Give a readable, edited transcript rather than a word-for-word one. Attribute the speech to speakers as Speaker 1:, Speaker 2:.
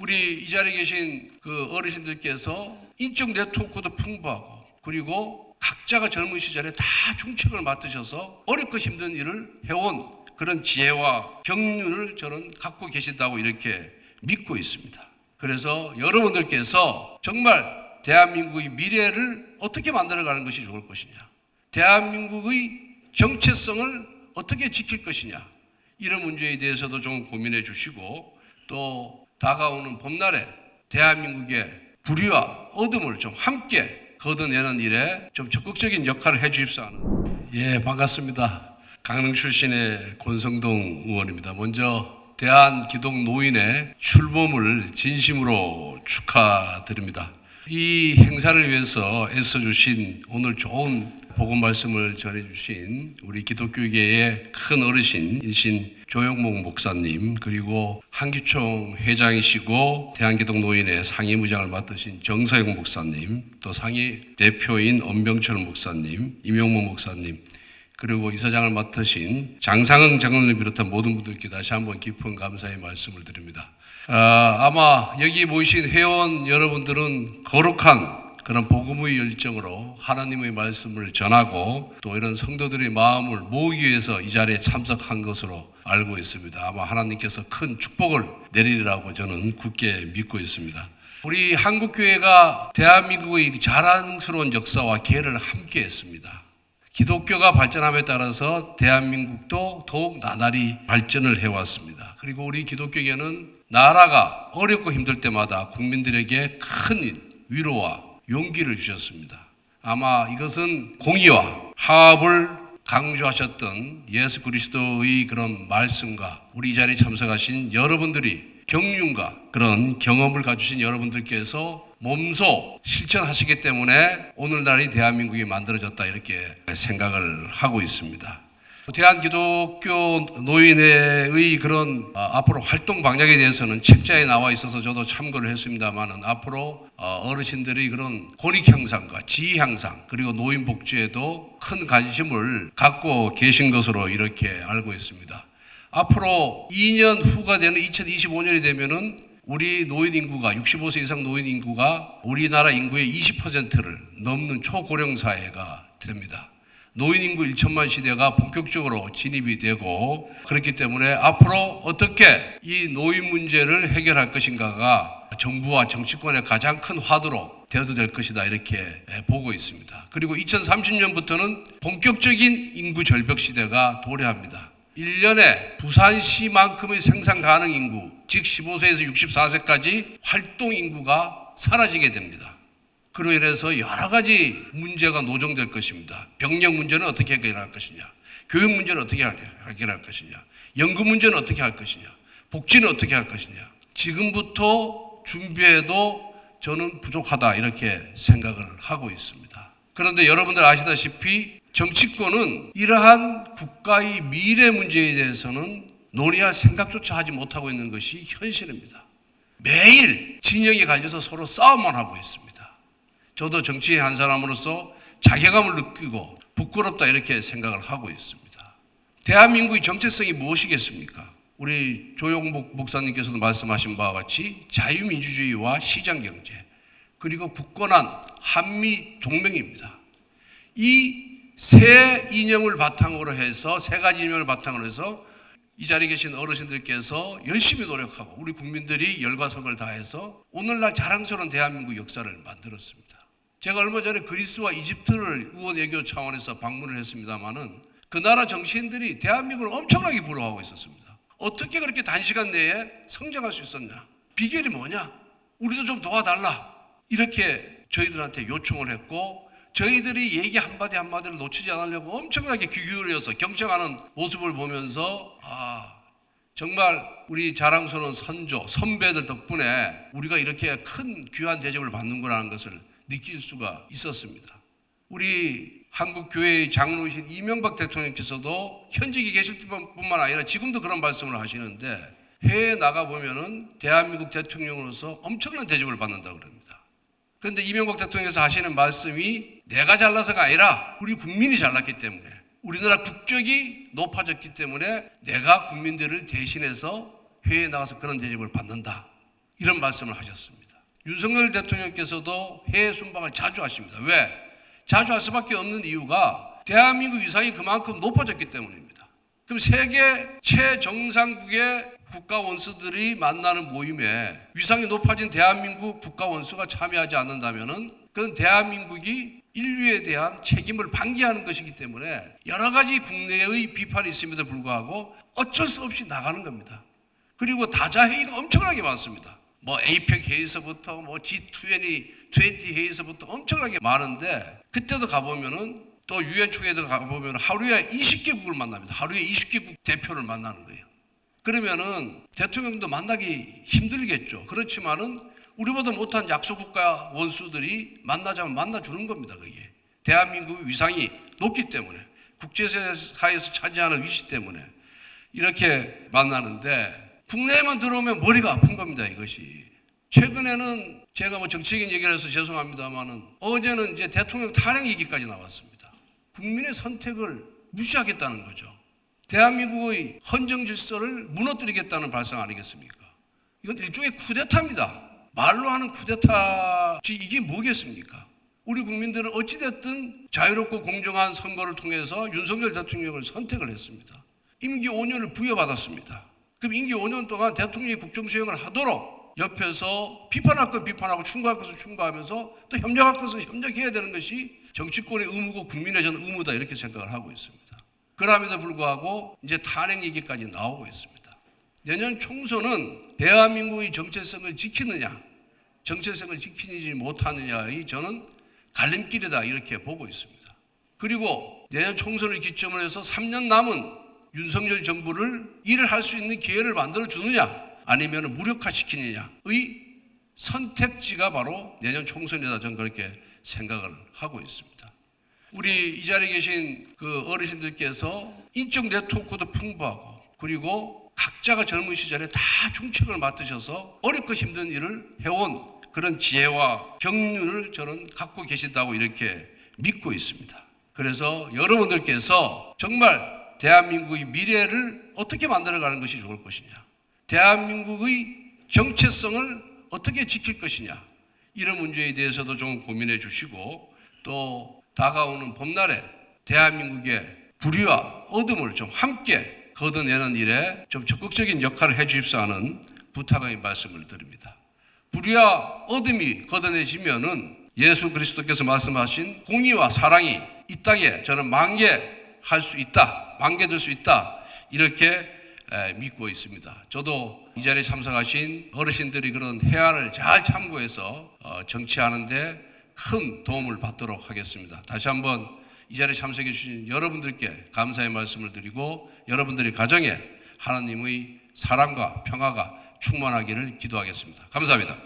Speaker 1: 우리 이 자리에 계신 그 어르신들께서 인적 네트워크도 풍부하고 그리고 각자가 젊은 시절에 다 중책을 맡으셔서 어렵고 힘든 일을 해온 그런 지혜와 경륜을 저는 갖고 계신다고 이렇게 믿고 있습니다. 그래서 여러분들께서 정말 대한민국의 미래를 어떻게 만들어가는 것이 좋을 것이냐, 대한민국의 정체성을 어떻게 지킬 것이냐, 이런 문제에 대해서도 좀 고민해 주시고, 또 다가오는 봄날에 대한민국의 불의와 어둠을 좀 함께 걷어내는 일에 좀 적극적인 역할을 해 주십사 하는. 예, 반갑습니다. 강릉 출신의 권성동 의원입니다. 먼저 대한기독노인의 출범을 진심으로 축하드립니다. 이 행사를 위해서 애써주신, 오늘 좋은 복음 말씀을 전해주신 우리 기독교계의 큰 어르신이신 조영목 목사님, 그리고 한기총 회장이시고 대한기독노인의 상임의장을 맡으신 정서영 목사님, 또 상임 대표인 엄병철 목사님, 임용목 목사님, 그리고 이사장을 맡으신 장상흥 장로를 비롯한 모든 분들께 다시 한번 깊은 감사의 말씀을 드립니다. 아마 여기 모이신 회원 여러분들은 거룩한 그런 복음의 열정으로 하나님의 말씀을 전하고 또 이런 성도들의 마음을 모으기 위해서 이 자리에 참석한 것으로 알고 있습니다. 아마 하나님께서 큰 축복을 내리리라고 저는 굳게 믿고 있습니다. 우리 한국교회가 대한민국의 자랑스러운 역사와 계를 함께 했습니다. 기독교가 발전함에 따라서 대한민국도 더욱 나날이 발전을 해왔습니다. 그리고 우리 기독교계는 나라가 어렵고 힘들 때마다 국민들에게 큰 위로와 용기를 주셨습니다. 아마 이것은 공의와 화합을 강조하셨던 예수 그리스도의 그런 말씀과 우리 이 자리에 참석하신 여러분들이 경륜과 그런 경험을 가지신 여러분들께서 몸소 실천하시기 때문에 오늘날의 대한민국이 만들어졌다 이렇게 생각을 하고 있습니다. 대한기독교 노인회의 그런 앞으로 활동 방향에 대해서는 책자에 나와 있어서 저도 참고를 했습니다만은 앞으로 어르신들의 그런 권익 향상과 지위 향상 그리고 노인 복지에도 큰 관심을 갖고 계신 것으로 이렇게 알고 있습니다. 앞으로 2년 후가 되는 2025년이 되면은 우리 노인 인구가 65세 이상 노인 인구가 우리나라 인구의 20%를 넘는 초고령 사회가 됩니다. 노인 인구 1천만 시대가 본격적으로 진입이 되고 그렇기 때문에 앞으로 어떻게 이 노인 문제를 해결할 것인가가 정부와 정치권의 가장 큰 화두로 되어도 될 것이다 이렇게 보고 있습니다. 그리고 2030년부터는 본격적인 인구 절벽 시대가 도래합니다. 1년에 부산시만큼의 생산 가능 인구, 즉 15세에서 64세까지 활동 인구가 사라지게 됩니다. 그로 인해서 여러 가지 문제가 노정될 것입니다. 병력 문제는 어떻게 해결할 것이냐, 교육 문제는 어떻게 해결할 것이냐, 연금 문제는 어떻게 할 것이냐, 복지는 어떻게 할 것이냐. 지금부터 준비해도 저는 부족하다 이렇게 생각을 하고 있습니다. 그런데 여러분들 아시다시피 정치권은 이러한 국가의 미래 문제에 대해서는 논의할 생각조차 하지 못하고 있는 것이 현실입니다. 매일 진영에 갈려서 서로 싸움만 하고 있습니다. 저도 정치인 한 사람으로서 자괴감을 느끼고 부끄럽다 이렇게 생각을 하고 있습니다. 대한민국의 정체성이 무엇이겠습니까? 우리 조영목 목사님께서도 말씀하신 바와 같이 자유민주주의와 시장경제 그리고 굳건한 한미 동맹입니다. 이 세 이념을 바탕으로 해서 세 가지 이념을 바탕으로 해서 이 자리에 계신 어르신들께서 열심히 노력하고 우리 국민들이 열과 성을 다해서 오늘날 자랑스러운 대한민국 역사를 만들었습니다. 제가 얼마 전에 그리스와 이집트를 의원 외교 차원에서 방문을 했습니다마는 그 나라 정치인들이 대한민국을 엄청나게 부러워하고 있었습니다. 어떻게 그렇게 단시간 내에 성장할 수 있었냐? 비결이 뭐냐? 우리도 좀 도와달라. 이렇게 저희들한테 요청을 했고 저희들이 얘기 한마디 한마디를 놓치지 않으려고 엄청나게 귀 기울여서 경청하는 모습을 보면서 정말 우리 자랑스러운 선배들 덕분에 우리가 이렇게 큰 귀한 대접을 받는구나 하는 것을 느낄 수가 있었습니다. 우리 한국교회의 장로이신 이명박 대통령께서도 현직에 계실 뿐만 아니라 지금도 그런 말씀을 하시는데 해외에 나가보면은 대한민국 대통령으로서 엄청난 대접을 받는다고 그럽니다. 그런데 이명박 대통령께서 하시는 말씀이 내가 잘나서가 아니라 우리 국민이 잘났기 때문에 우리나라 국격이 높아졌기 때문에 내가 국민들을 대신해서 해외에 나가서 그런 대접을 받는다. 이런 말씀을 하셨습니다. 윤석열 대통령께서도 해외 순방을 자주 하십니다. 왜? 자주 할 수밖에 없는 이유가 대한민국 위상이 그만큼 높아졌기 때문입니다. 그럼 세계 최정상국의 국가 원수들이 만나는 모임에 위상이 높아진 대한민국 국가 원수가 참여하지 않는다면은 그건 대한민국이 인류에 대한 책임을 방기하는 것이기 때문에 여러 가지 국내의 비판이 있음에도 불구하고 어쩔 수 없이 나가는 겁니다. 그리고 다자회의가 엄청나게 많습니다. 뭐 에이펙 회의서부터 뭐 G20 회의서부터 엄청나게 많은데 그때도 가보면은 또 유엔 총회도 가보면 하루에 20개국을 만납니다. 하루에 20개국 대표를 만나는 거예요. 그러면은 대통령도 만나기 힘들겠죠. 그렇지만은 우리보다 못한 약소국가 원수들이 만나자면 만나주는 겁니다. 그게 대한민국의 위상이 높기 때문에 국제사회에서 차지하는 위치 때문에 이렇게 만나는데 국내에만 들어오면 머리가 아픈 겁니다. 이것이 최근에는 제가 뭐 정치적인 얘기를 해서 죄송합니다만은 어제는 이제 대통령 탄핵 얘기까지 나왔습니다. 국민의 선택을 무시하겠다는 거죠. 대한민국의 헌정 질서를 무너뜨리겠다는 발상 아니겠습니까? 이건 일종의 쿠데타입니다. 말로 하는 쿠데타, 이게 뭐겠습니까? 우리 국민들은 어찌됐든 자유롭고 공정한 선거를 통해서 윤석열 대통령을 선택을 했습니다. 임기 5년을 부여받았습니다. 그럼 임기 5년 동안 대통령이 국정수행을 하도록 옆에서 비판할 건 비판하고 충고할 것은 충고하면서 또 협력할 것은 협력해야 되는 것이 정치권의 의무고 국민의 저는 의무다 이렇게 생각을 하고 있습니다. 그럼에도 불구하고 이제 탄핵 얘기까지 나오고 있습니다. 내년 총선은 대한민국의 정체성을 지키느냐 정체성을 지키지 못하느냐의 저는 갈림길이다 이렇게 보고 있습니다. 그리고 내년 총선을 기점으로 해서 3년 남은 윤석열 정부를 일을 할 수 있는 기회를 만들어주느냐 아니면 무력화시키느냐의 선택지가 바로 내년 총선이다 저는 그렇게 생각을 하고 있습니다. 우리 이 자리에 계신 그 어르신들께서 인적 네트워크도 풍부하고 그리고 각자가 젊은 시절에 다 중책을 맡으셔서 어렵고 힘든 일을 해온 그런 지혜와 경륜을 저는 갖고 계신다고 이렇게 믿고 있습니다. 그래서 여러분들께서 정말 대한민국의 미래를 어떻게 만들어가는 것이 좋을 것이냐, 대한민국의 정체성을 어떻게 지킬 것이냐, 이런 문제에 대해서도 좀 고민해 주시고 또 다가오는 봄날에 대한민국의 불의와 어둠을 좀 함께 걷어내는 일에 좀 적극적인 역할을 해 주십사 하는 부탁의 말씀을 드립니다. 불의와 어둠이 걷어내지면은 예수 그리스도께서 말씀하신 공의와 사랑이 이 땅에 저는 만개할 수 있다, 만개될 수 있다 이렇게 믿고 있습니다. 저도 이 자리에 참석하신 어르신들이 그런 해안을 잘 참고해서 정치하는데 큰 도움을 받도록 하겠습니다. 다시 한번 이 자리에 참석해 주신 여러분들께 감사의 말씀을 드리고 여러분들의 가정에 하나님의 사랑과 평화가 충만하기를 기도하겠습니다. 감사합니다.